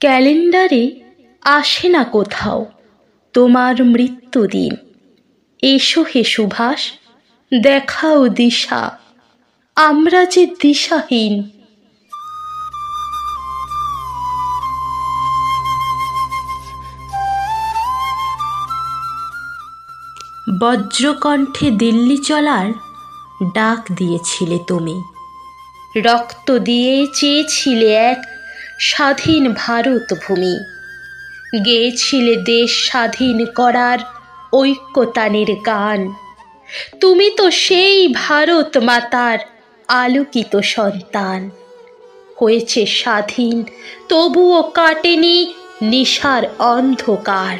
ক্যালেন্ডারে আসে না কোথাও তোমার মৃত্যুদিন। এসো হে সুভাষ, দেখাও দিশা, আমরা যে দিশাহীন। বজ্রকণ্ঠে দিল্লি চলার ডাক দিয়েছিলে তুমি, রক্ত দিয়ে চেয়েছিলে এক স্বাধীন ভারত ভূমি, গেয়েছিলে দেশ স্বাধীন করার ঐক্যতানের গান। তুমি তো সেই ভারত মাতার আলোকিত সন্তান। হয়েছে স্বাধীন, তবুও কাটেনি নিশার অন্ধকার।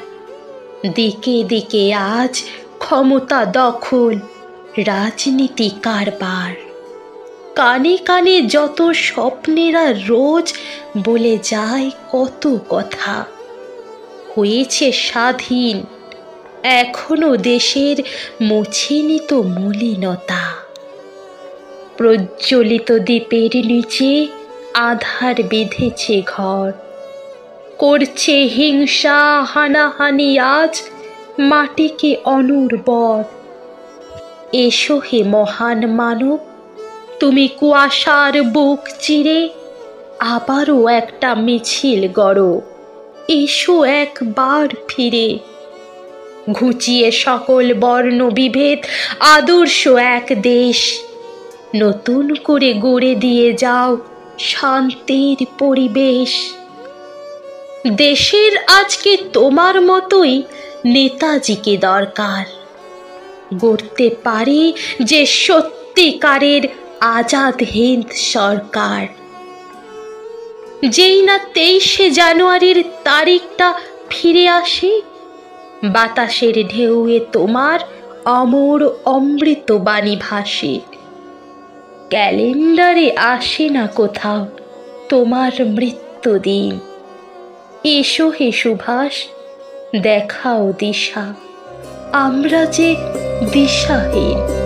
দিকে দিকে আজ ক্ষমতা দখল, রাজনীতি কারবার। কানে কানে যত স্বপ্নেরা রোজ বলে যায় কত কথা। হয়েছে স্বাধীন, এখনো দেশের মোছেনি তো মলিনতা। প্রজ্বলিত দ্বীপের নিচে আধার বেঁধেছে ঘর, করছে হিংসা হানাহানি আজ মাটিকে অনুর্বর। এসো হে মহান মানব, তুমি কুয়াশার বুক চিরে আবারও একটা মিছিল গড়ো। এসো একবার ফিরে, ঘুচিয়ে সকল বর্ণ বিভেদ, আদর্শ এক দেশ নতুন করে গড়ে দিয়ে যাও শান্তির পরিবেশ। দেশের আজকে তোমার মতোই নেতাজিকে দরকার, গড়তে পারে যে সত্যিকারের আজাদ হিন্দ সরকার। যেই না 23শে জানুয়ারির তারিখটা ফিরে আসে, বাতাসের ঢেউয়ে তোমার অমর অমৃত বাণী ভাসে। ক্যালেন্ডারে আসে না কোথাও তোমার মৃত্যুদিন। এসো হে সুভাষ, দেখাও দিশা, আমরা যে দিশাহীন।